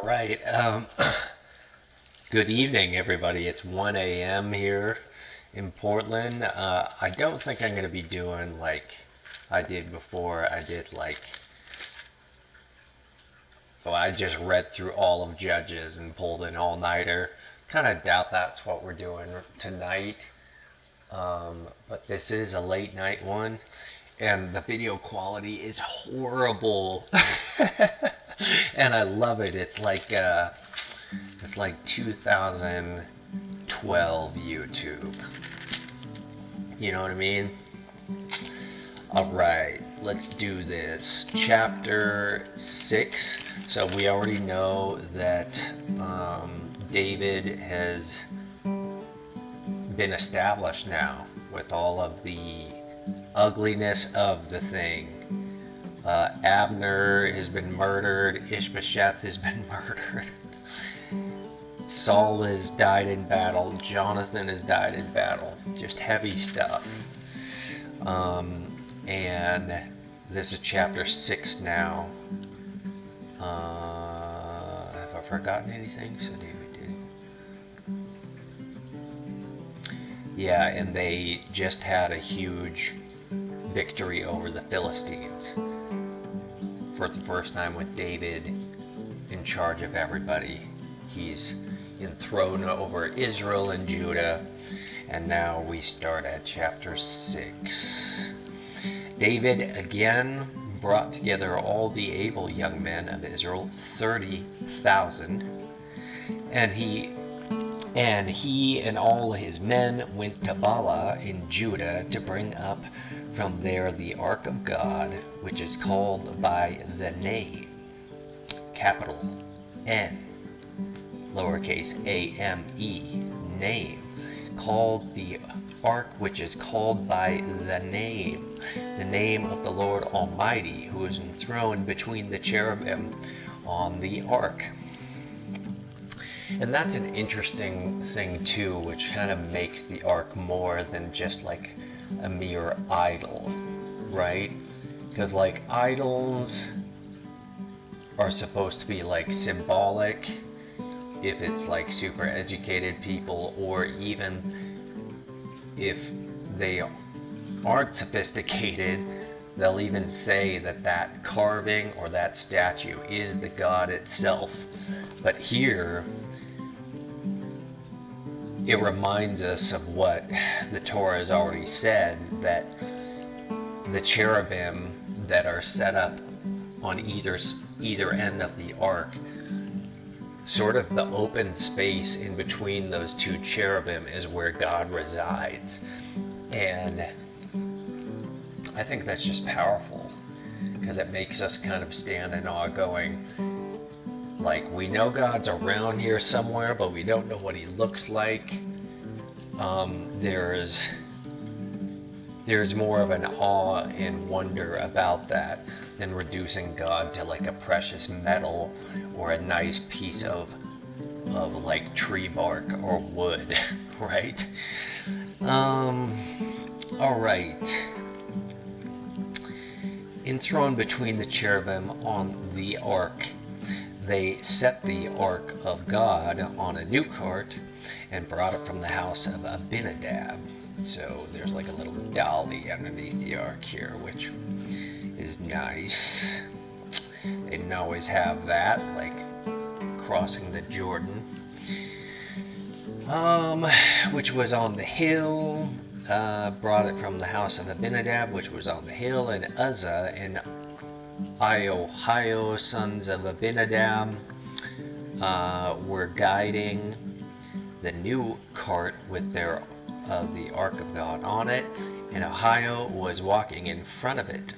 Right. Good evening, everybody. It's 1 a.m. here in Portland. I don't think I'm going to be doing like I did before. I just read through all of Judges and pulled an all-nighter. Kind of doubt that's what we're doing tonight. But this is a late night one, and the video quality is horrible. And I love it. It's like 2012 YouTube. You know what I mean? All right, let's do this. Chapter 6. So we already know that David has been established now with all of the ugliness of the thing. Abner has been murdered. Ishbosheth has been murdered. Saul has died in battle. Jonathan has died in battle. Just heavy stuff. And this is chapter 6 now. Have I forgotten anything? So David did. Yeah, and they just had a huge victory over the Philistines. For the first time with David in charge of everybody. He's enthroned over Israel and Judah. And now we start at chapter 6. David again brought together all the able young men of Israel, 30,000. And he and all his men went to Bala in Judah to bring up from there the ark of God, which is called by the name, capital N, lowercase A-M-E, name, called the ark which is called by the name of the Lord Almighty, who is enthroned between the cherubim on the ark. And that's an interesting thing too, which kind of makes the ark more than just like a mere idol, right? Because like idols are supposed to be like symbolic if it's like super educated people, or even if they aren't sophisticated, they'll even say that that carving or that statue is the god itself. But here it reminds us of what the Torah has already said, that the cherubim that are set up on either end of the ark, sort of the open space in between those two cherubim is where God resides. And I think that's just powerful, because it makes us kind of stand in awe going, like, we know God's around here somewhere, but we don't know what he looks like. There's more of an awe and wonder about that than reducing God to like a precious metal or a nice piece of like tree bark or wood, right? All right. Enthroned between the cherubim on the ark, they set the ark of God on a new cart and brought it from the house of Abinadab. So there's like a little dolly underneath the ark here, which is nice. They didn't always have that, like crossing the Jordan. Which was on the hill. Brought it from the house of Abinadab, which was on the hill, and Uzzah and Iohio, sons of Abinadab, were guiding the new cart with the ark of God on it, and Ahio was walking in front of it.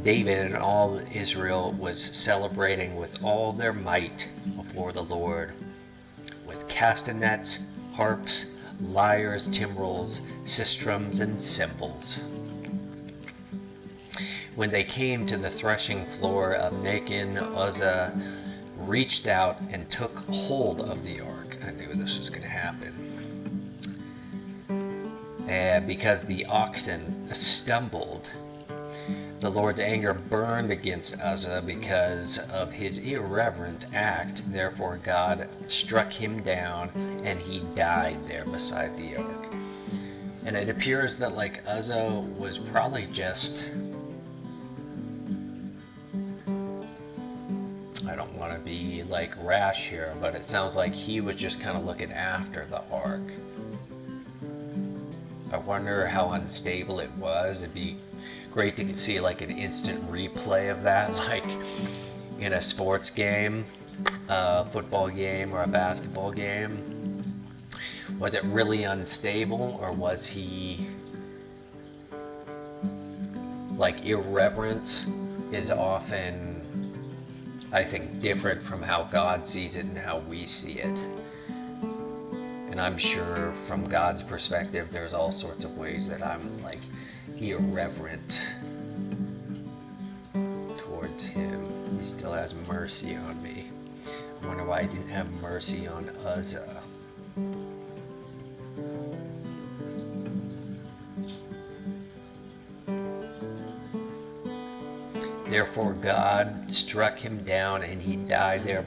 David and all Israel was celebrating with all their might before the Lord, with castanets, harps, lyres, timbrels, sistrums, and cymbals. When they came to the threshing floor of Nacon, Uzzah reached out and took hold of the ark. I knew this was going to happen. Because the oxen stumbled, The Lord's anger burned against Uzzah because of his irreverent act. Therefore God struck him down, and he died there beside the ark. And it appears that like Uzzah was probably just, I don't want to be like rash here, but it sounds like he was just kind of looking after the ark. I wonder how unstable it was. It'd be great to see like an instant replay of that, like in a sports game, a football game or a basketball game. Was it really unstable, or was he like irreverence is often, I think, different from how God sees it and how we see it. And I'm sure from God's perspective, there's all sorts of ways that I'm like irreverent towards him. He still has mercy on me. I wonder why he didn't have mercy on Uzzah. Therefore God struck him down, and he died there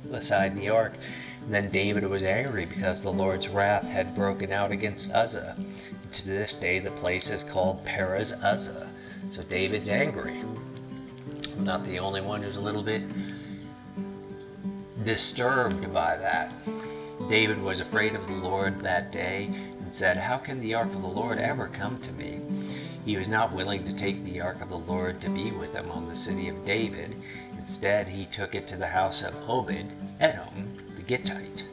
beside the ark. And then David was angry because the Lord's wrath had broken out against Uzzah. And to this day the place is called Perez Uzzah. So David's angry. I'm not the only one who's a little bit disturbed by that. David was afraid of the Lord that day and said, "How can the ark of the Lord ever come to me?" He was not willing to take the ark of the Lord to be with him on the city of David. Instead, he took it to the house of Obed Edom the Gittite.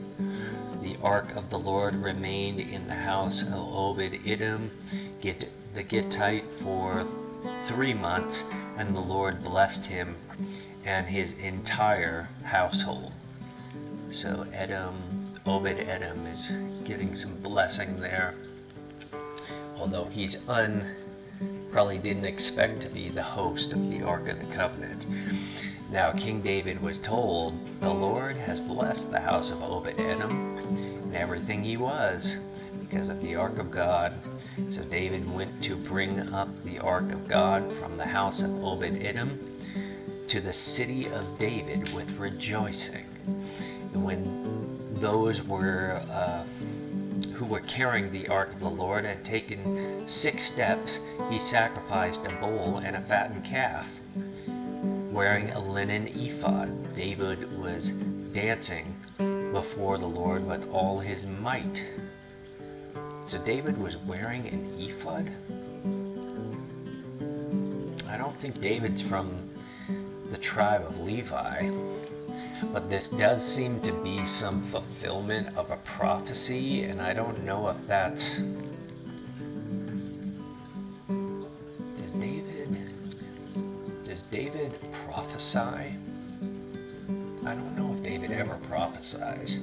The ark of the Lord remained in the house of Obed Edom the Gittite for 3 months, and the Lord blessed him and his entire household. So Obed Edom is getting some blessing there, although he's probably didn't expect to be the host of the Ark of the Covenant. Now King David was told, "The Lord has blessed the house of Obed-Edom and everything he was because of the Ark of God." So David went to bring up the Ark of God from the house of Obed-Edom to the city of David with rejoicing. And when those who were carrying the ark of the Lord had taken 6 steps, he sacrificed a bull and a fattened calf, wearing a linen ephod. David was dancing before the Lord with all his might. So David was wearing an ephod? I don't think David's from the tribe of Levi. But this does seem to be some fulfillment of a prophecy, and I don't know if that's... Does David prophesy? I don't know if David ever prophesies.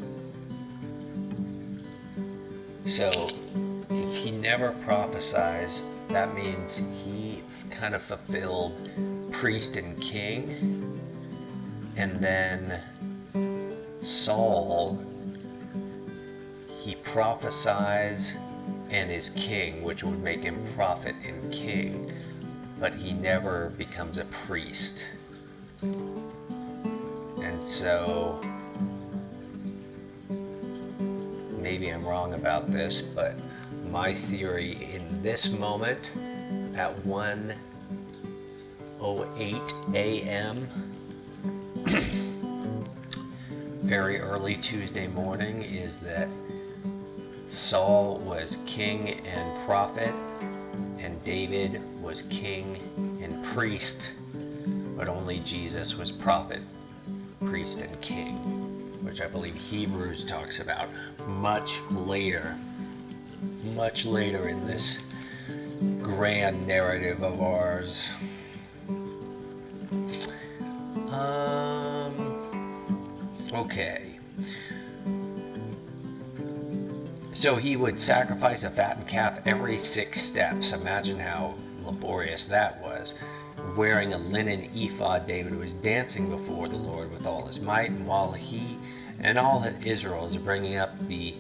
So, if he never prophesies, that means he kind of fulfilled priest and king. And then Saul, he prophesies and is king, which would make him prophet and king, but he never becomes a priest. And so, maybe I'm wrong about this, but my theory in this moment, at 1:08 a.m., very early Tuesday morning, is that Saul was king and prophet, and David was king and priest, but only Jesus was prophet, priest, and king, which I believe Hebrews talks about much later in this grand narrative of ours. Okay. So he would sacrifice a fattened calf every 6 steps. Imagine how laborious that was. Wearing a linen ephod, David was dancing before the Lord with all his might, and while he and all Israel is bringing up the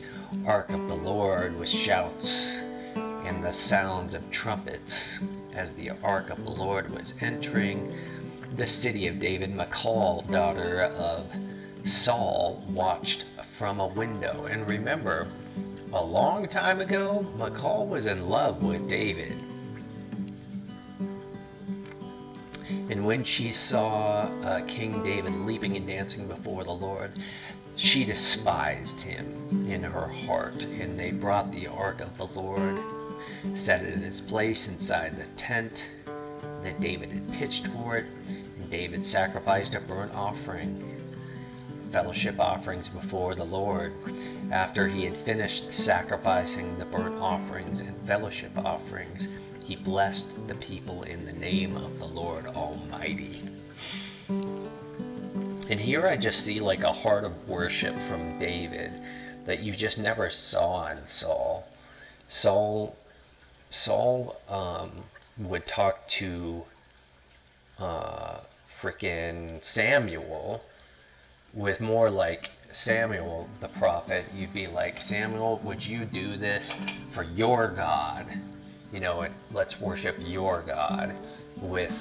ark of the Lord with shouts and the sounds of trumpets. as the ark of the Lord was entering the city of David, Michal, daughter of Saul, watched from a window. And remember, a long time ago, Michal was in love with David. And when she saw King David leaping and dancing before the Lord, she despised him in her heart. And they brought the ark of the Lord, set it in its place inside the tent that David had pitched for it. And David sacrificed a burnt offering, fellowship offerings before the Lord. After he had finished sacrificing the burnt offerings and fellowship offerings, he blessed the people in the name of the Lord Almighty. And here I just see like a heart of worship from David that you just never saw in Saul. Saul would talk to frickin' Samuel with more like Samuel the prophet. You'd be like, Samuel, would you do this for your God? You know, let's worship your God with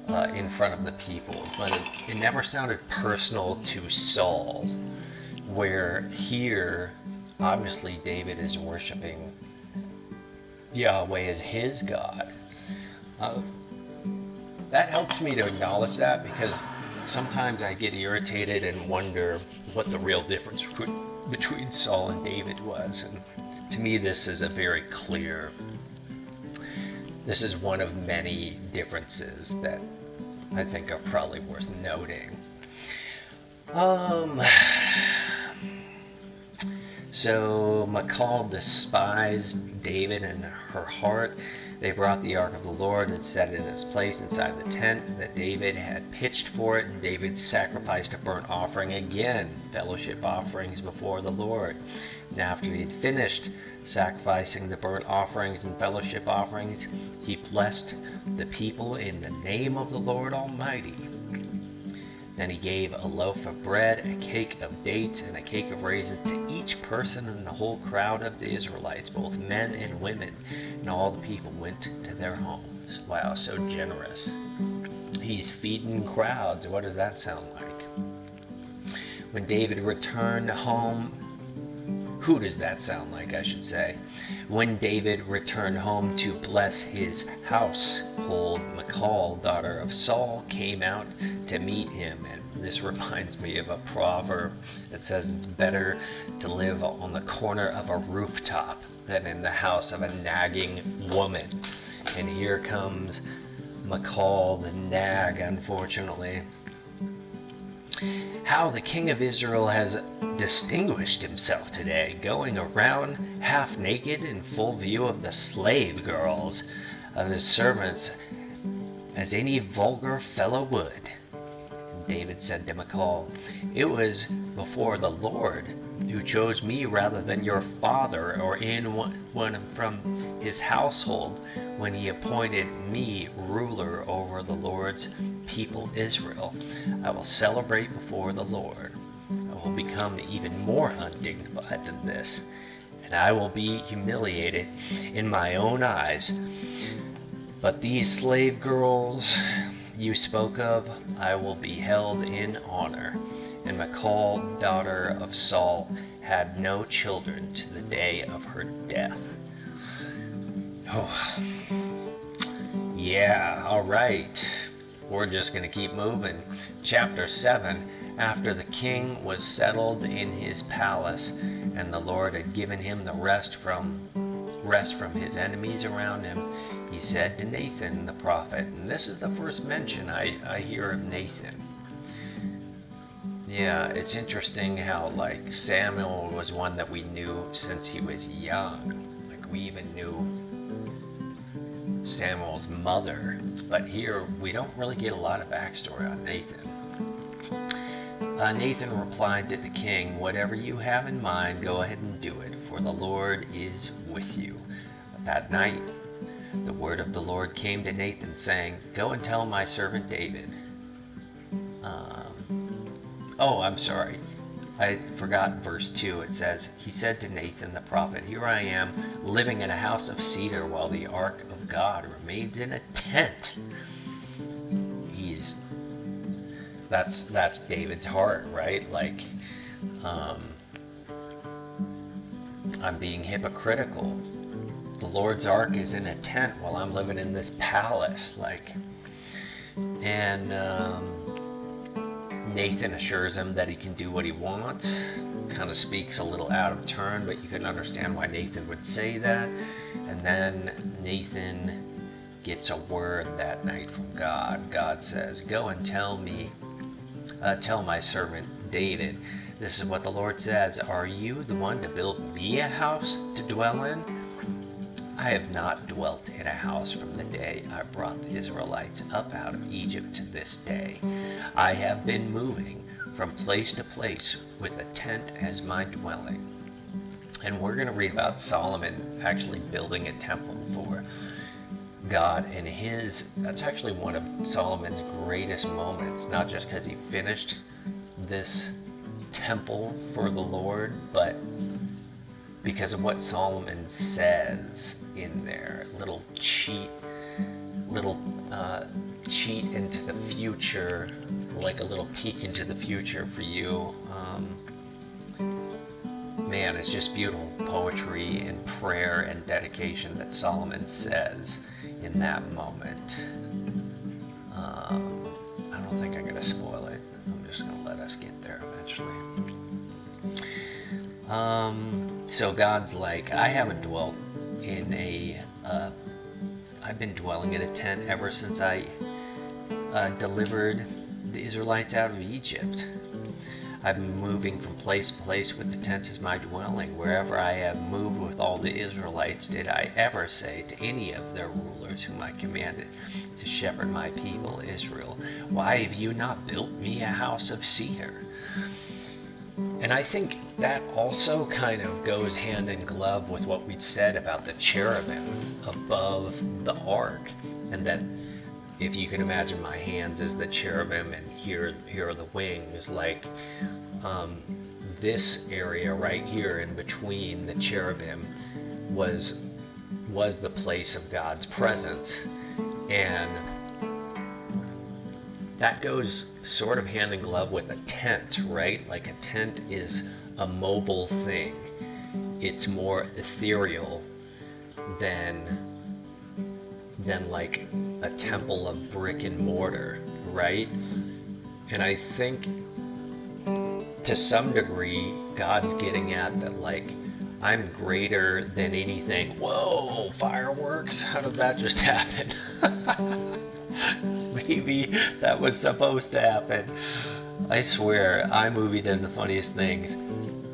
in front of the people. But it never sounded personal to Saul, where here, obviously David is worshiping Yahweh as his God. That helps me to acknowledge that, because sometimes I get irritated and wonder what the real difference between Saul and David was. And to me, this is a very clear, this is one of many differences that I think are probably worth noting. So Michal despised David in her heart. They brought the ark of the Lord and set it in its place inside the tent that David had pitched for it, and David sacrificed a burnt offering again, fellowship offerings before the Lord. And after he had finished sacrificing the burnt offerings and fellowship offerings, he blessed the people in the name of the Lord Almighty. Then he gave a loaf of bread, a cake of dates, and a cake of raisins to each person in the whole crowd of the Israelites, both men and women. And all the people went to their homes. Wow, so generous. He's feeding crowds. What does that sound like? When David returned home, who does that sound like, I should say? When David returned home to bless his household, Michal, daughter of Saul, came out to meet him. And this reminds me of a proverb that says it's better to live on the corner of a rooftop than in the house of a nagging woman. And here comes Michal, the nag, unfortunately. How the king of Israel has distinguished himself today, going around half naked in full view of the slave girls of his servants, as any vulgar fellow would. David said to Michal, "It was before the Lord who chose me rather than your father or anyone from his household when he appointed me ruler over the Lord's people Israel. I will celebrate before the Lord. I will become even more undignified than this, and I will be humiliated in my own eyes. But these slave girls you spoke of, I will be held in honor." And Michal, daughter of Saul, had no children to the day of her death. Oh, yeah, all right. We're just going to keep moving. Chapter 7. After the king was settled in his palace, and the Lord had given him the rest from his enemies around him, he said to Nathan the prophet, and this is the first mention I hear of Nathan. Yeah, it's interesting how like Samuel was one that we knew since he was young. Like we even knew Samuel's mother, but here we don't really get a lot of backstory on Nathan. Nathan replied to the king, "Whatever you have in mind, go ahead and do it, for the Lord is with you." That night, the word of the Lord came to Nathan, saying, "Go and tell my servant David." I'm sorry. I forgot verse 2. It says, he said to Nathan the prophet, here I am, living in a house of cedar, while the ark of God remains in a tent. That's David's heart, right? Like, I'm being hypocritical. The Lord's ark is in a tent while I'm living in this palace, like. And Nathan assures him that he can do what he wants. Kind of speaks a little out of turn, but you can understand why Nathan would say that. And then Nathan gets a word that night from God. God says, go and tell my servant David, this is what the Lord says, are you the one to build me a house to dwell in? I have not dwelt in a house from the day I brought the Israelites up out of Egypt to this day. I have been moving from place to place with a tent as my dwelling. And we're going to read about Solomon actually building a temple for God, and that's actually one of Solomon's greatest moments, not just because he finished this temple for the Lord, but because of what Solomon says in there. Little cheat into the future, like a little peek into the future for you. Man, it's just beautiful poetry and prayer and dedication that Solomon says in that moment. I don't think I'm going to spoil it. I'm just going to let us get there eventually. So God's like, I've been dwelling in a tent ever since I delivered the Israelites out of Egypt. I've been moving from place to place with the tent as my dwelling. Wherever I have moved with all the Israelites, did I ever say to any of their rulers whom I commanded to shepherd my people Israel, why have you not built me a house of cedar? And I think that also kind of goes hand in glove with what we said about the cherubim above the ark, and that if you can imagine my hands as the cherubim and here are the wings, like this area right here in between the cherubim was the place of God's presence. And that goes sort of hand in glove with a tent, right? Like a tent is a mobile thing. It's more ethereal than like a temple of brick and mortar, right? And I think to some degree God's getting at that, like, I'm greater than anything. Whoa, fireworks, how did that just happen? Maybe that was supposed to happen. I swear, iMovie does the funniest things.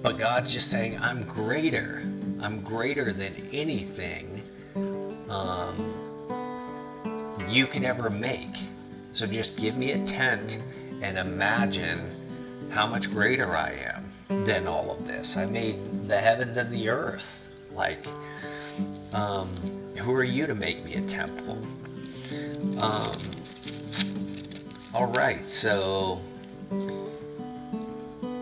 But God's just saying, I'm greater than anything you could ever make. So just give me a tent and imagine how much greater I am than all of this. I made the heavens and the earth. Like, who are you to make me a temple? Alright, so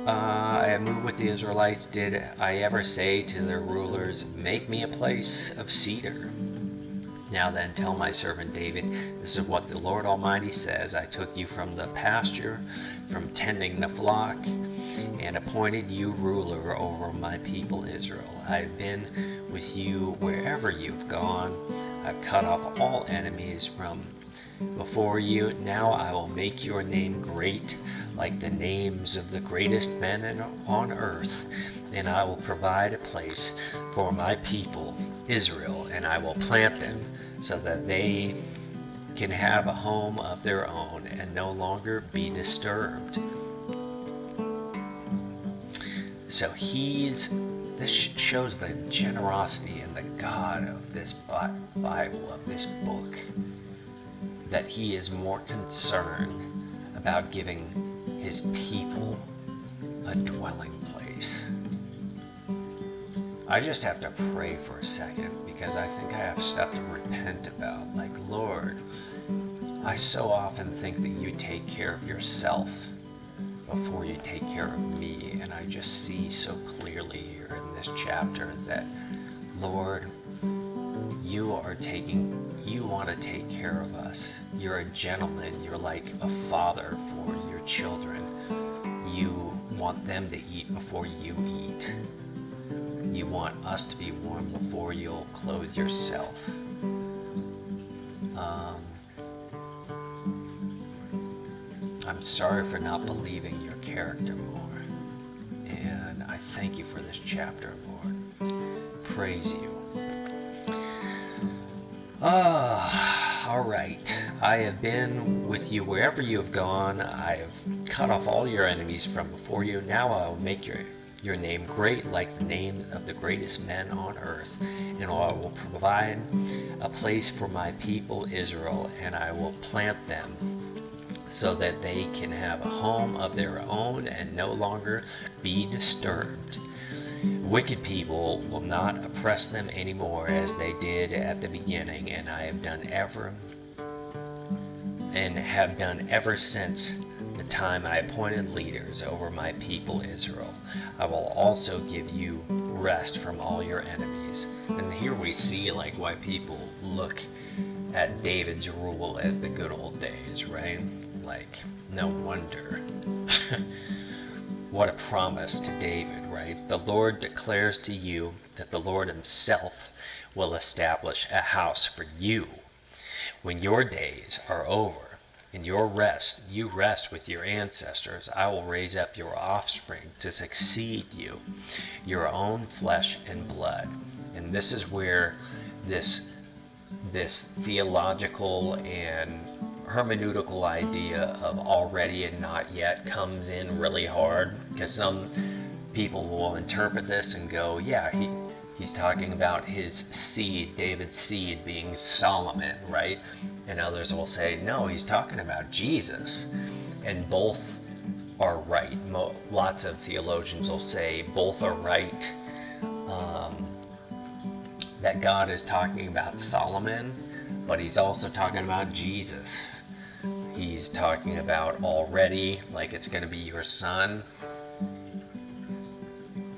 I have moved with the Israelites. Did I ever say to their rulers, make me a place of cedar? Now then, tell my servant David, this is what the Lord Almighty says. I took you from the pasture, from tending the flock, and appointed you ruler over my people Israel. I've been with you wherever you've gone. I've cut off all enemies from before you. Now I will make your name great, like the names of the greatest men on earth, and I will provide a place for my people Israel, and I will plant them so that they can have a home of their own and no longer be disturbed. So this shows the generosity and the God of this Bible, of this book, that he is more concerned about giving his people a dwelling place. I just have to pray for a second, because I think I have stuff to repent about. Like, Lord, I so often think that you take care of yourself before you take care of me. And I just see so clearly here in this chapter that, Lord, you want to take care of us. You're a gentleman. You're like a father for your children. You want them to eat before you eat. You want us to be warm before you'll clothe yourself. I'm sorry for not believing your character more. And I thank you for this chapter, Lord. Praise you. All right. I have been with you wherever you have gone. I have cut off all your enemies from before you. Now I will make your name great like the name of the greatest men on earth. And I will provide a place for my people Israel, and I will plant them so that they can have a home of their own and no longer be disturbed. Wicked people will not oppress them anymore as they did at the beginning, and I have done ever since the time I appointed leaders over my people Israel. I will also give you rest from all your enemies. And here we see like why people look at David's rule as the good old days, right? Like, no wonder. What a promise to David, right? The Lord declares to you that the Lord himself will establish a house for you. When your days are over and you rest with your ancestors, I will raise up your offspring to succeed you, your own flesh and blood. And this is where this theological and hermeneutical idea of already and not yet comes in really hard, because some people will interpret this and go, yeah, he's talking about his seed, David's seed, being Solomon, right? And others will say, no, he's talking about Jesus. And both are right. Lots of theologians will say both are right. That God is talking about Solomon, but he's also talking about Jesus. He's talking about already, like it's going to be your son.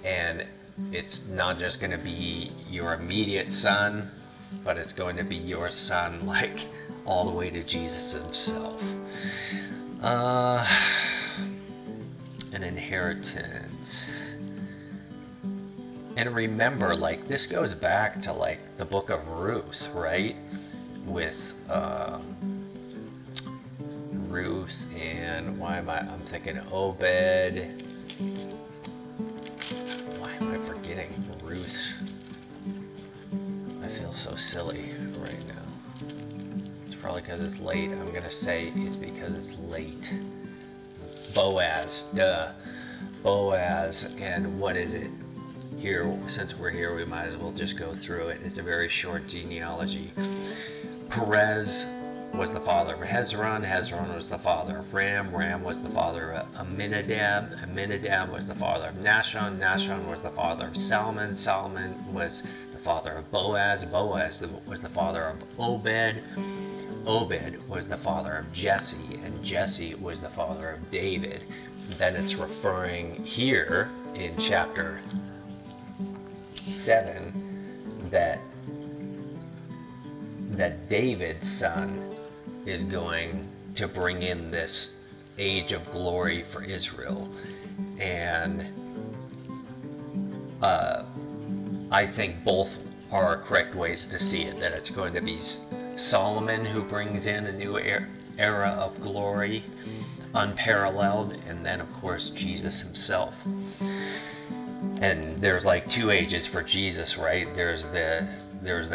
And it's not just going to be your immediate son, but it's going to be your son, like all the way to Jesus himself. An inheritance. And remember, like, this goes back to like the book of Ruth, right? With Ruth and I'm thinking Obed. Why am I forgetting Ruth? I feel so silly right now. It's probably because it's late. I'm going to say it's because it's late. Boaz, Boaz, and what is it? Here, since we're here, we might as well just go through it. It's a very short genealogy. Perez was the father of Hezron. Hezron was the father of Ram. Ram was the father of Amminadab. Amminadab was the father of Nahshon. Nahshon was the father of Salmon. Salmon was the father of Boaz. Boaz was the father of Obed. Obed was the father of Jesse, and Jesse was the father of David. Then it's referring here in chapter 7 that David's son is going to bring in this age of glory for Israel. And I think both are correct ways to see it, that it's going to be Solomon who brings in a new era of glory, unparalleled, and then of course Jesus himself. And there's like two ages for Jesus, right? There's the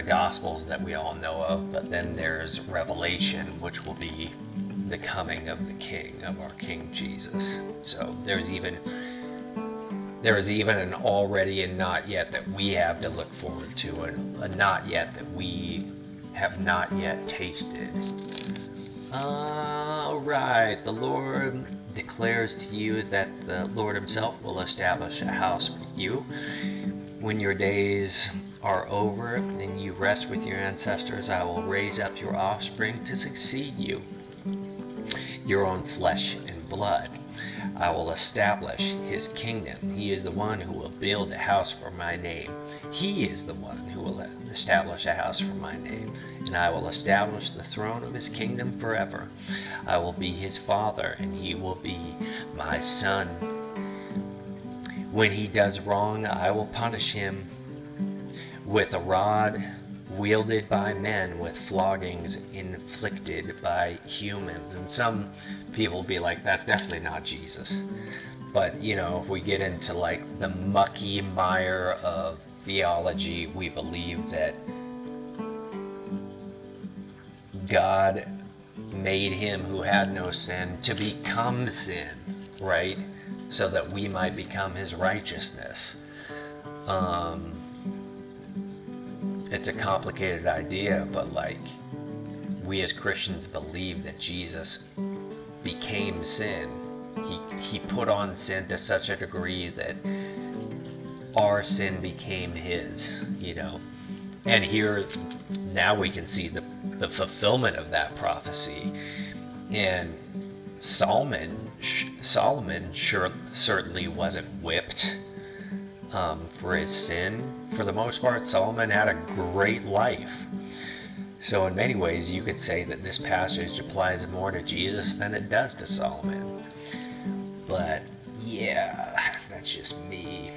Gospels that we all know of, but then there's Revelation, which will be the coming of the King, of our King Jesus. So there's even an already and not yet that we have to look forward to, and a not yet that we have not yet tasted. All right, the Lord declares to you that the Lord himself will establish a house for you. When your days are over and you rest with your ancestors, I will raise up your offspring to succeed you, your own flesh and blood. I will establish his kingdom. He is the one who will build a house for my name. He is the one who will establish a house for my name, and I will establish the throne of his kingdom forever. I will be his father, and he will be my son. When he does wrong, I will punish him with a rod wielded by men, with floggings inflicted by humans. And some people be like, that's definitely not Jesus. But, you know, if we get into like the mucky mire of theology, we believe that God made him who had no sin to become sin, right? So that we might become his righteousness. It's a complicated idea, but like, we as Christians believe that Jesus became sin. He put on sin to such a degree that our sin became his, you know. And here, now we can see the fulfillment of that prophecy. And Solomon certainly wasn't whipped for his sin. For the most part, Solomon had a great life. So in many ways, you could say that this passage applies more to Jesus than it does to Solomon. But yeah, that's just me.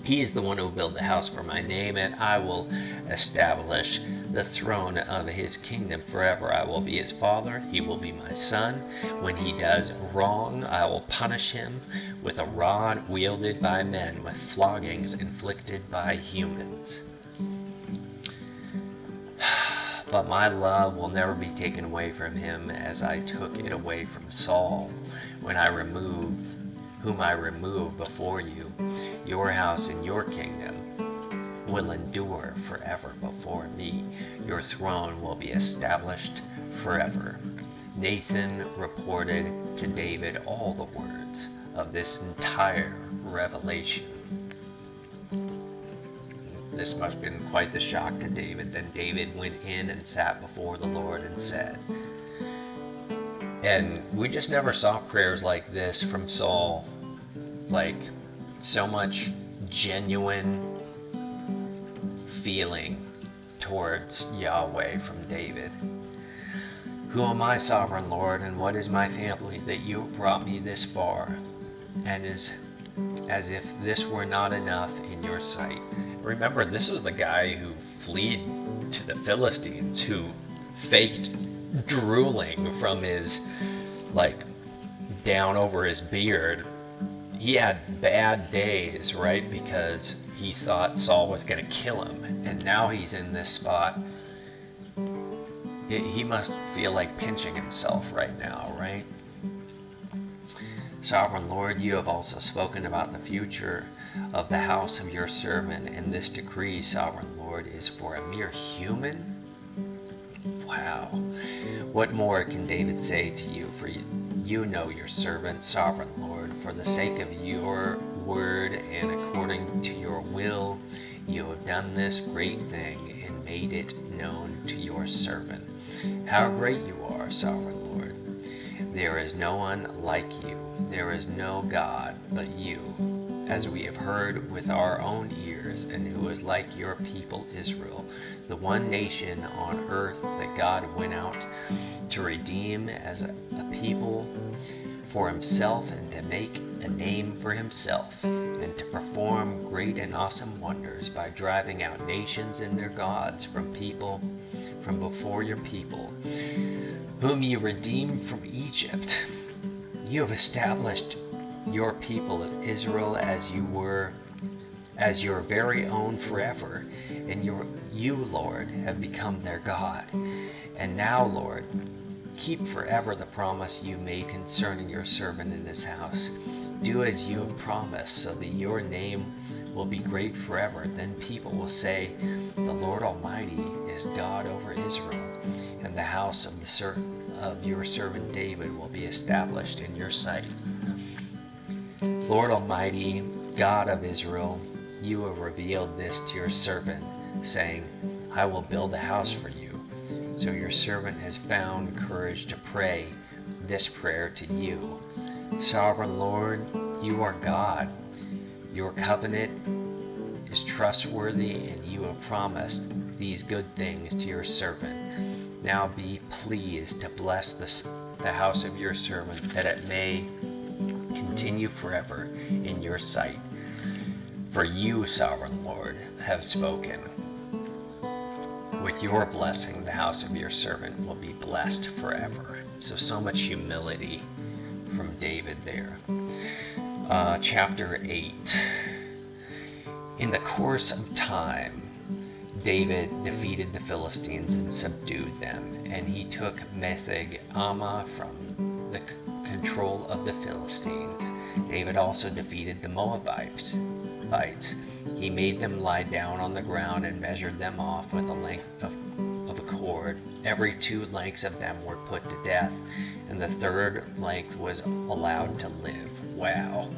He is the one who will build the house for my name, and I will establish the throne of his kingdom forever. I will be his father, he will be my son. When he does wrong, I will punish him with a rod wielded by men, with floggings inflicted by humans. But my love will never be taken away from him, as I took it away from Saul, when I removed whom I removed before you. Your house and your kingdom will endure forever before me. Your throne will be established forever. Nathan reported to David all the words of this entire revelation. This must have been quite the shock to David. Then David went in and sat before the Lord and said, and we just never saw prayers like this from Saul. Like, so much genuine feeling towards Yahweh from David. Who am I, sovereign Lord, and what is my family, that you have brought me this far, and as if this were not enough in your sight? Remember, this is the guy who fled to the Philistines, who faked drooling from his, like, down over his beard. He had bad days, right? Because he thought Saul was going to kill him. And now he's in this spot. He must feel like pinching himself right now, right? Sovereign Lord, you have also spoken about the future of the house of your servant. And this decree, Sovereign Lord, is for a mere human? Wow. What more can David say to you? For you know your servant, Sovereign Lord. For the sake of your word and according to your will, you have done this great thing and made it known to your servant. How great you are, Sovereign Lord. There is no one like you. There is no God but you, as we have heard with our own ears, and who is like your people Israel, the one nation on earth that God went out to redeem as a people for himself, and to make a name for himself, and to perform great and awesome wonders by driving out nations and their gods from before your people, whom you redeemed from Egypt. You have established your people of Israel as your very own forever, and you, Lord, have become their God. And now, Lord, keep forever the promise you made concerning your servant in this house. Do as you have promised, so that your name will be great forever. Then people will say, the Lord Almighty is God over Israel, and the house of your servant David will be established in your sight. Lord Almighty, God of Israel, you have revealed this to your servant, saying, I will build a house for you. So your servant has found courage to pray this prayer to you. Sovereign Lord, you are God. Your covenant is trustworthy, and you have promised these good things to your servant. Now be pleased to bless the house of your servant, that it may continue forever in your sight. For you, Sovereign Lord, have spoken. With your blessing, the house of your servant will be blessed forever. So much humility from David there. Chapter 8. In the course of time, David defeated the Philistines and subdued them, and he took Mephibosheth from the control of the Philistines. David also defeated the Moabites. He made them lie down on the ground and measured them off with a length of a cord. Every 2 lengths of them were put to death, and the 3rd length was allowed to live. Wow.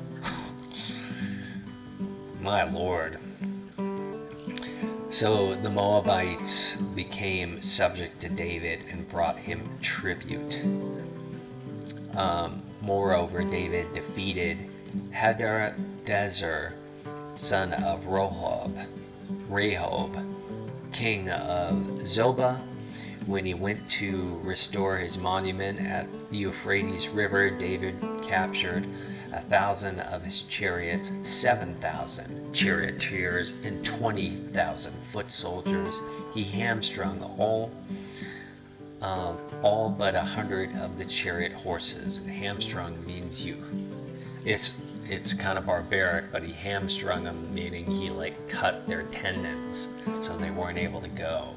My Lord. So the Moabites became subject to David and brought him tribute. Moreover, David defeated Hadadezer, son of Rehob, king of Zobah. When he went to restore his monument at the Euphrates River, David captured 1,000 of his chariots, 7,000 charioteers, and 20,000 foot soldiers. He hamstrung all but 100 of the chariot horses. Hamstrung means it's kind of barbaric, but he hamstrung them, meaning he cut their tendons so they weren't able to go.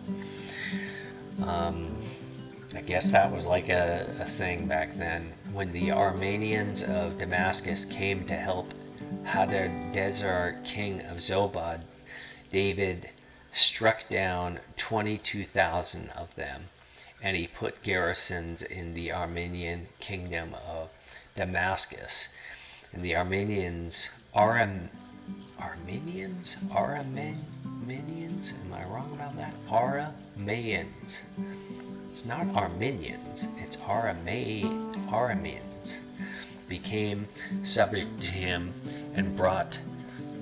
I guess that was a thing back then. When the Armenians of Damascus came to help Hadadezer, king of Zobah, David struck down 22,000 of them, and he put garrisons in the Armenian kingdom of Damascus. And the Armenians, am I wrong about that? Aramaeans. It's not Armenians, it's Arameans. Became subject to him and brought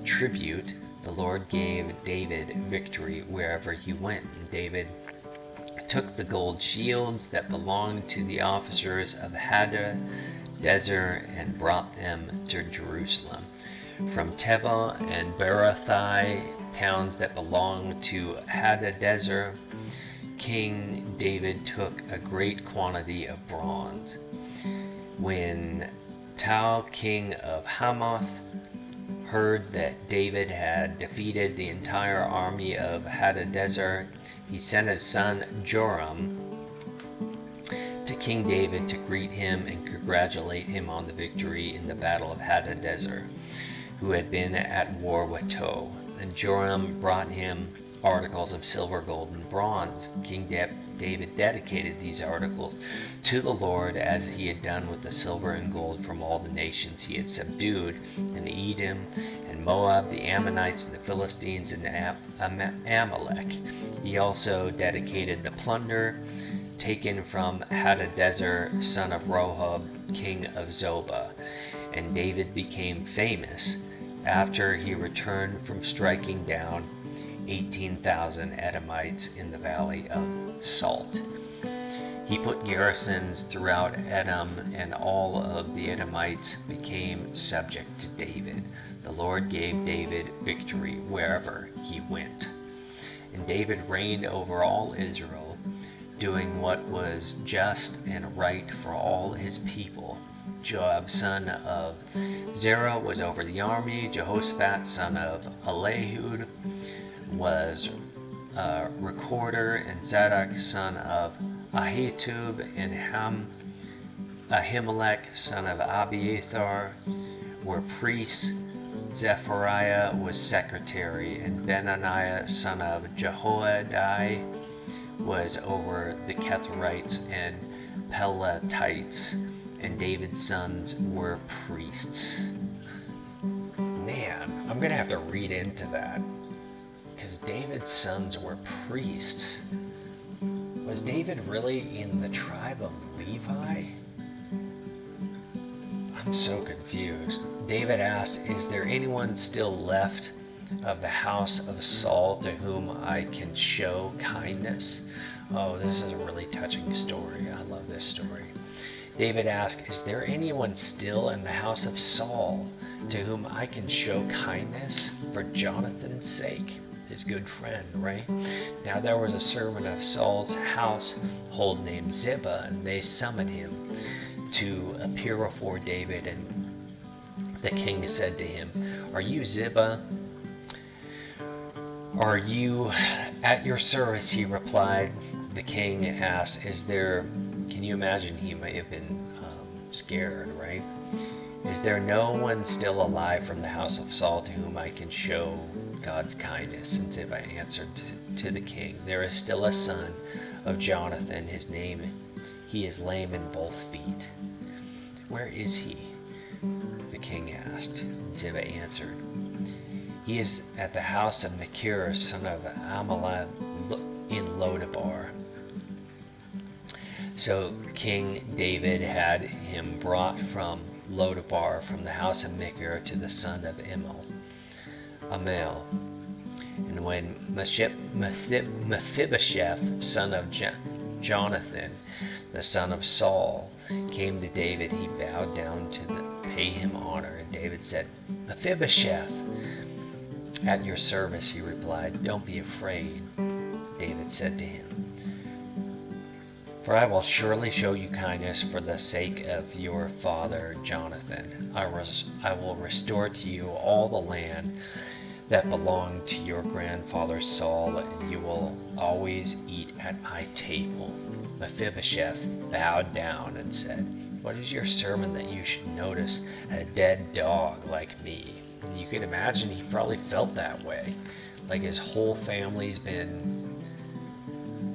tribute. The Lord gave David victory wherever he went. And David took the gold shields that belonged to the officers of Hadadezer and brought them to Jerusalem. From Teva and Berothai, towns that belonged to Hadadezer, King David took a great quantity of bronze. When Tau, king of Hamath, heard that David had defeated the entire army of Hadadezer, he sent his son Joram to King David to greet him and congratulate him on the victory in the battle of Hadadezer, who had been at war with Tou. And Joram brought him articles of silver, gold, and bronze. King David dedicated these articles to the Lord, as he had done with the silver and gold from all the nations he had subdued, in Edom and Moab, the Ammonites and the Philistines and Amalek. He also dedicated the plunder taken from Hadadezer, son of Rehob, king of Zobah. And David became famous after he returned from striking down 18,000 Edomites in the valley of Salt. He put garrisons throughout Edom, and all of the Edomites became subject to David. The Lord gave David victory wherever he went. And David reigned over all Israel, doing what was just and right for all his people. Joab, son of Zerah, was over the army. Jehoshaphat, son of Ahilud, was recorder, and Zadok, son of Ahitub, and Ahimelech, son of Abiathar, were priests. Zephaniah was secretary, and Benaniah, son of Jehoiada, was over the Ketherites and Pelatites, and David's sons were priests. Man, I'm gonna have to read into that, because David's sons were priests. Was David really in the tribe of Levi? I'm so confused. David asked, "Is there anyone still left of the house of Saul to whom I can show kindness?" Oh, this is a really touching story. I love this story. David asked, "Is there anyone still in the house of Saul to whom I can show kindness for Jonathan's sake?" His good friend, right? Now there was a servant of Saul's household named Ziba, and they summoned him to appear before David. And the king said to him, "Are you Ziba?" "Are you at your service?" he replied. The king asked, can you imagine, he may have been scared, right? "Is there no one still alive from the house of Saul to whom I can show God's kindness?" And Ziba answered to the king, "There is still a son of Jonathan. He is lame in both feet." "Where is he?" the king asked. And Ziba answered, "He is at the house of Machir, son of Aloud, in Lodabar." So King David had him brought from Lodabar, from the house of Machir, to the son of Amel. And when Mephibosheth, son of Jonathan, the son of Saul, came to David, he bowed down to pay him honor. And David said, "Mephibosheth." "At your service," he replied. "Don't be afraid," David said to him, "for I will surely show you kindness for the sake of your father Jonathan. I will restore to you all the land that belonged to your grandfather Saul, and you will always eat at my table." Mephibosheth bowed down and said, "What is your servant that you should notice a dead dog like me?" And you can imagine he probably felt that way. Like his whole family's been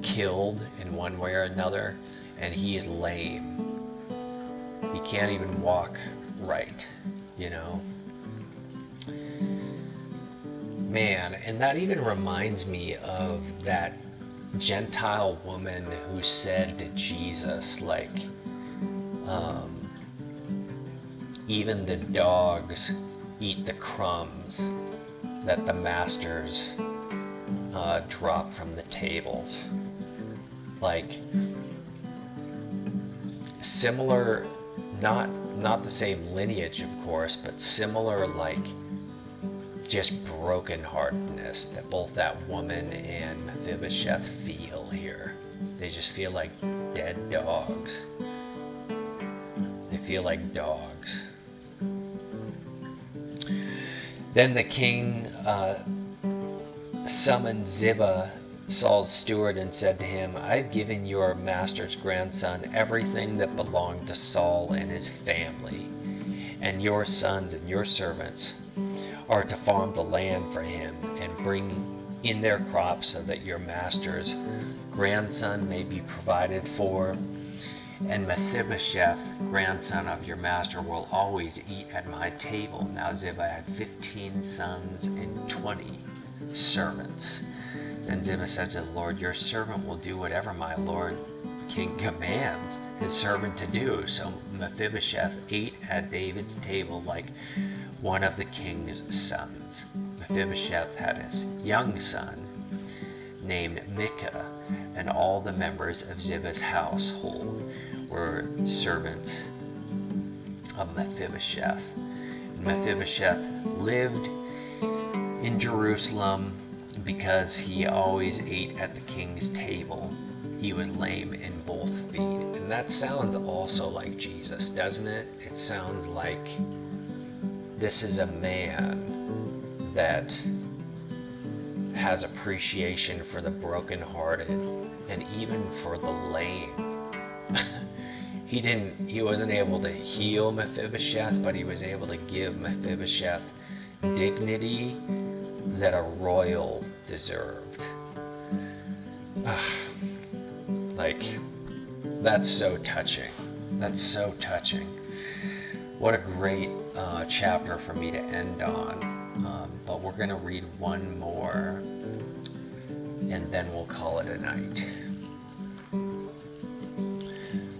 killed in one way or another, and he is lame. He can't even walk right, you know? Man, and that even reminds me of that Gentile woman who said to Jesus, like, even the dogs eat the crumbs that the masters drop from the tables. Like, similar, not the same lineage, of course, but similar, like, just brokenheartedness that both that woman and Mephibosheth feel here. They just feel like dead dogs. They feel like dogs. Then the king summoned Ziba, Saul's steward, and said to him, "I've given your master's grandson everything that belonged to Saul and his family, and your sons and your servants are to farm the land for him and bring in their crops so that your master's grandson may be provided for, and Mephibosheth, grandson of your master, will always eat at my table." Now Ziba had 15 sons and 20 servants. And Ziba said to the Lord, "Your servant will do whatever my lord king commands his servant to do." So Mephibosheth ate at David's table like one of the king's sons. Mephibosheth had a young son named Micah, and all the members of Ziba's household were servants of Mephibosheth. And Mephibosheth lived in Jerusalem because he always ate at the king's table. He was lame in both feet. And that sounds also like Jesus, doesn't it? It sounds like this is a man that has appreciation for the brokenhearted and even for the lame. He wasn't able to heal Mephibosheth, but he was able to give Mephibosheth dignity that a royal deserved. Like, that's so touching. That's so touching. What a great chapter for me to end on. But we're going to read one more, and then we'll call it a night.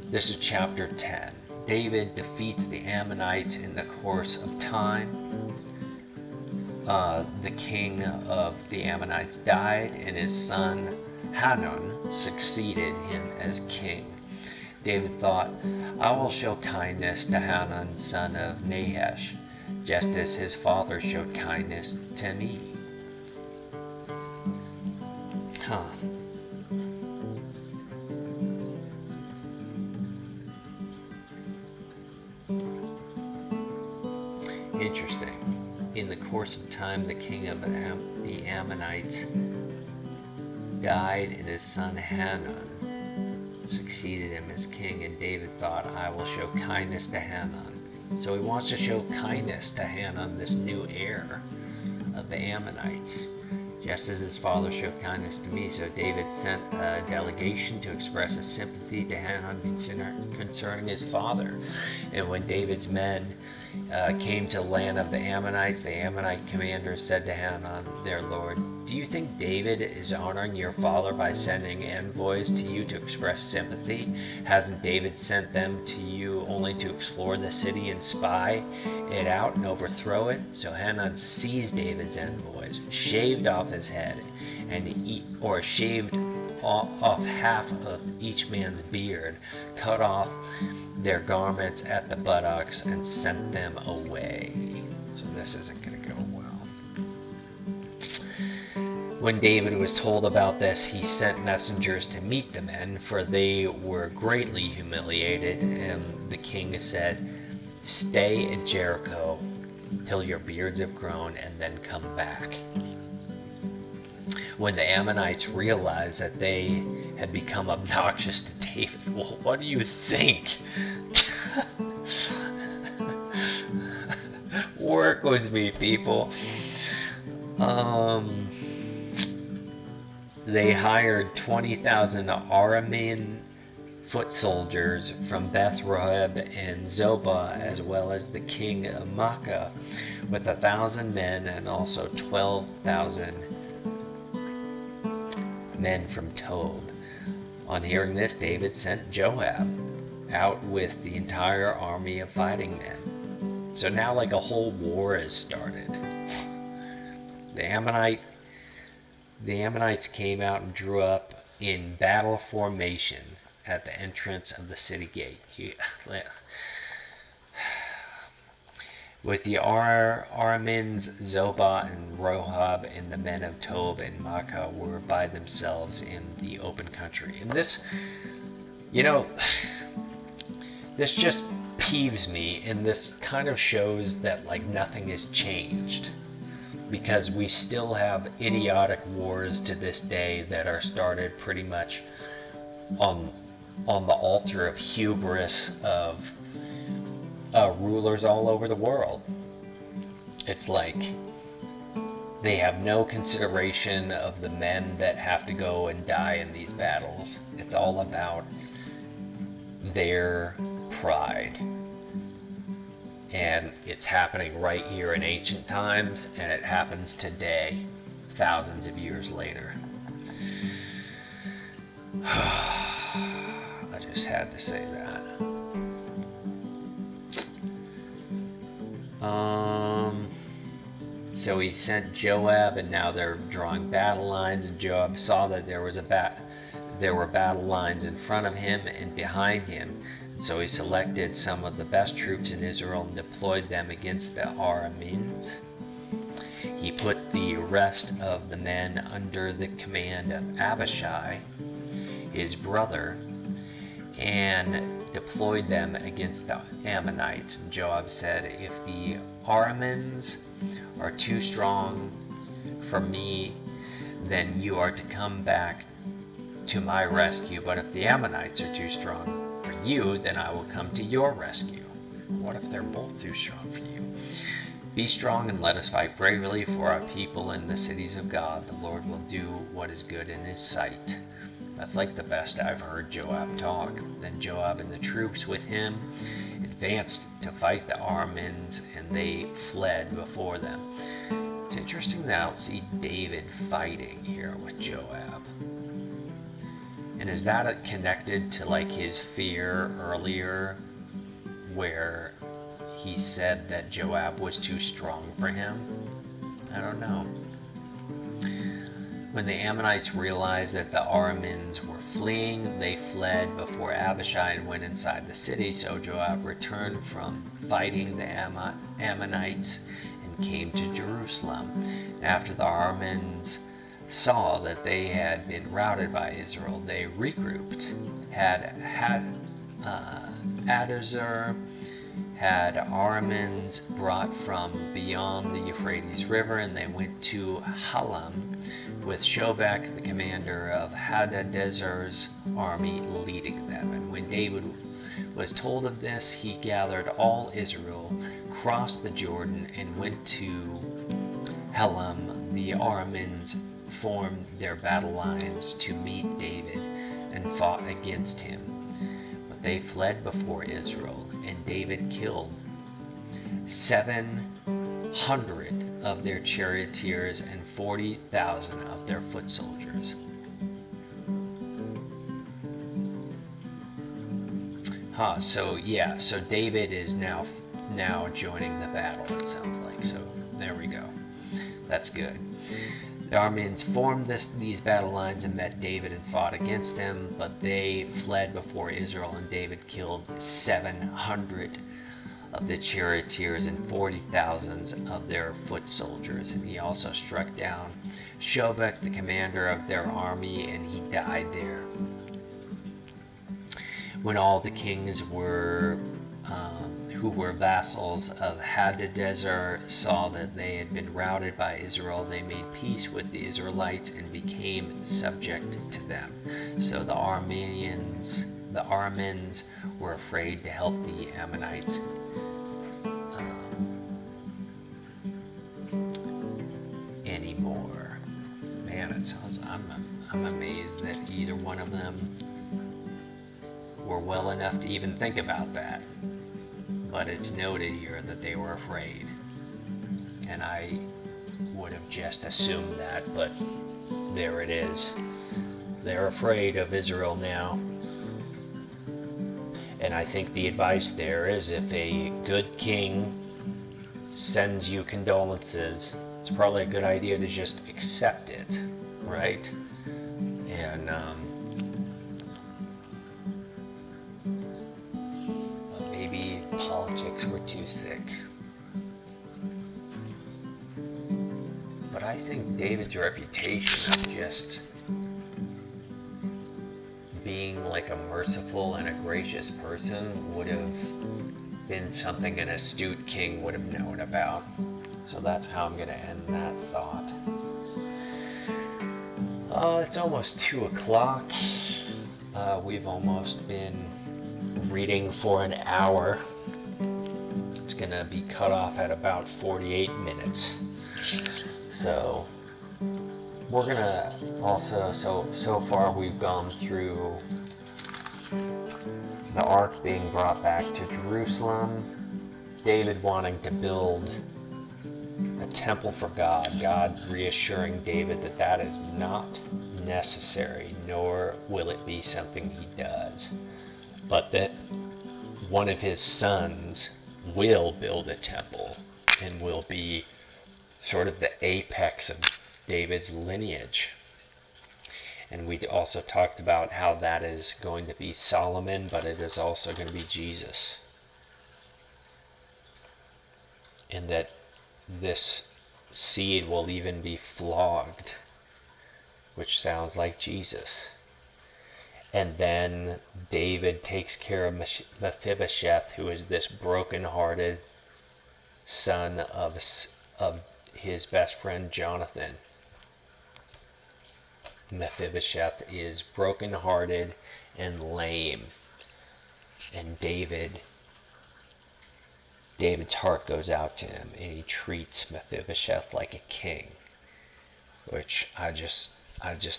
This is chapter 10. David defeats the Ammonites in the course of time. The king of the Ammonites died, and his son Hanun succeeded him as king. David thought, I will show kindness to Hanun, son of Nahash, just as his father showed kindness to me. Interesting. In the course of time, the king of the Ammonites died, and his son Hanun succeeded him as king, and David thought, I will show kindness to Hanun. So he wants to show kindness to Hanun, this new heir of the Ammonites, just as his father showed kindness to me. So David sent a delegation to express his sympathy to Hanun concerning his father. And when David's men came to the land of the Ammonites, the Ammonite commander said to Hanun, their lord, do you think David is honoring your father by sending envoys to you to express sympathy? Hasn't David sent them to you only to explore the city and spy it out and overthrow it? So Hanun seized David's envoys, shaved off his head, or shaved off half of each man's beard, cut off their garments at the buttocks, and sent them away. So this isn't going to go well. When David was told about this, he sent messengers to meet the men, for they were greatly humiliated. And the king said, stay in Jericho till your beards have grown, and then come back. When the Ammonites realized that they had become obnoxious to David, well, what do you think? Work with me, people. They hired 20,000 Aramean foot soldiers from Beth Rahab and Zobah, as well as the king of Makkah, with 1,000 men, and also 12,000 men from Tob. On hearing this, David sent Joab out with the entire army of fighting men. So now like a whole war has started. The Ammonites came out and drew up in battle formation at the entrance of the city gate. With the Arameans, Zobah and Rahab, and the men of Tob and Makkah were by themselves in the open country. And this, this just peeves me, and this kind of shows that like nothing has changed, because we still have idiotic wars to this day that are started pretty much on the altar of hubris of rulers all over the world. It's like they have no consideration of the men that have to go and die in these battles. It's all about their pride. And it's happening right here in ancient times, and it happens today, thousands of years later. I just had to say that. So he sent Joab, and now they're drawing battle lines, and Joab saw that there were battle lines in front of him and behind him. So he selected some of the best troops in Israel and deployed them against the Arameans. He put the rest of the men under the command of Abishai, his brother, and deployed them against the Ammonites. And Joab said, if the Arameans are too strong for me, then you are to come back to my rescue. But if the Ammonites are too strong for you, then I will come to your rescue. What if they're both too strong for you? Be strong and let us fight bravely for our people in the cities of God. The Lord will do what is good in his sight. That's like the best I've heard Joab talk. Then Joab and the troops with him advanced to fight the Arameans, and they fled before them. It's interesting that I don't see David fighting here with Joab. And is that connected to like his fear earlier where he said that Joab was too strong for him? I don't know. When the Ammonites realized that the Arameans were fleeing, they fled before Abishai and went inside the city. So Joab returned from fighting the Ammonites and came to Jerusalem. After the Arameans saw that they had been routed by Israel, they regrouped. Hadazer had Arameans brought from beyond the Euphrates River, and they went to Halam, with Shobek, the commander of Hadadezer's army, leading them. And when David was told of this, he gathered all Israel, crossed the Jordan, and went to Halam. The Arameans formed their battle lines to meet David and fought against him. But they fled before Israel, and David killed 700 of their charioteers and 40,000 of their foot soldiers. So David is now joining the battle, it sounds like. So there we go. That's good. The Arameans formed these battle lines and met David and fought against them, but they fled before Israel, and David killed 700 of the charioteers and 40,000 of their foot soldiers. And he also struck down Shobek, the commander of their army, and he died there. When all the kings who were vassals of Hadadezer saw that they had been routed by Israel, they made peace with the Israelites and became subject to them. So the Arameans were afraid to help the Ammonites anymore. Man, it sounds. I'm amazed that either one of them were well enough to even think about that. But it's noted here that they were afraid. And I would have just assumed that, but there it is. They're afraid of Israel now. And I think the advice there is, if a good king sends you condolences, it's probably a good idea to just accept it, right? And maybe politics were too thick. But I think David's reputation of just being like a merciful and a gracious person would have been something an astute king would have known about. So that's how I'm going to end that thought. Oh, it's almost 2 o'clock. We've almost been reading for an hour. It's going to be cut off at about 48 minutes. So we're going to also, so far we've gone through the ark being brought back to Jerusalem, David wanting to build a temple for God, God reassuring David that that is not necessary, nor will it be something he does, but that one of his sons will build a temple and will be sort of the apex of David's lineage. And we also talked about how that is going to be Solomon, but it is also going to be Jesus. And that this seed will even be flogged, which sounds like Jesus. And then David takes care of Mephibosheth, who is this broken-hearted son of his best friend Jonathan. Mephibosheth is broken-hearted and lame, and David's heart goes out to him, and he treats Mephibosheth like a king, which I just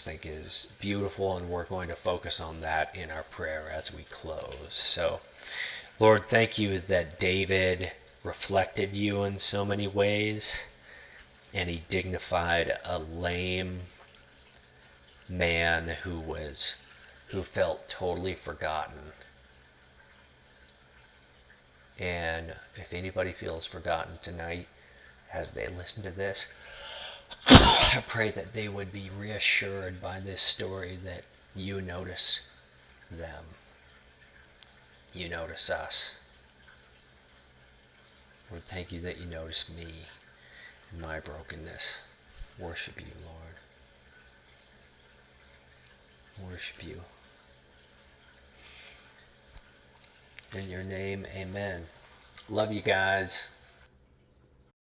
think is beautiful, and we're going to focus on that in our prayer as we close. So, Lord, thank you that David reflected you in so many ways, and he dignified a lame man who felt totally forgotten. And if anybody feels forgotten tonight as they listen to this, I pray that they would be reassured by this story that you notice them. You notice us. Lord, thank you that you notice me and my brokenness. Worship you, Lord. Worship you. In your name, amen. Love you guys.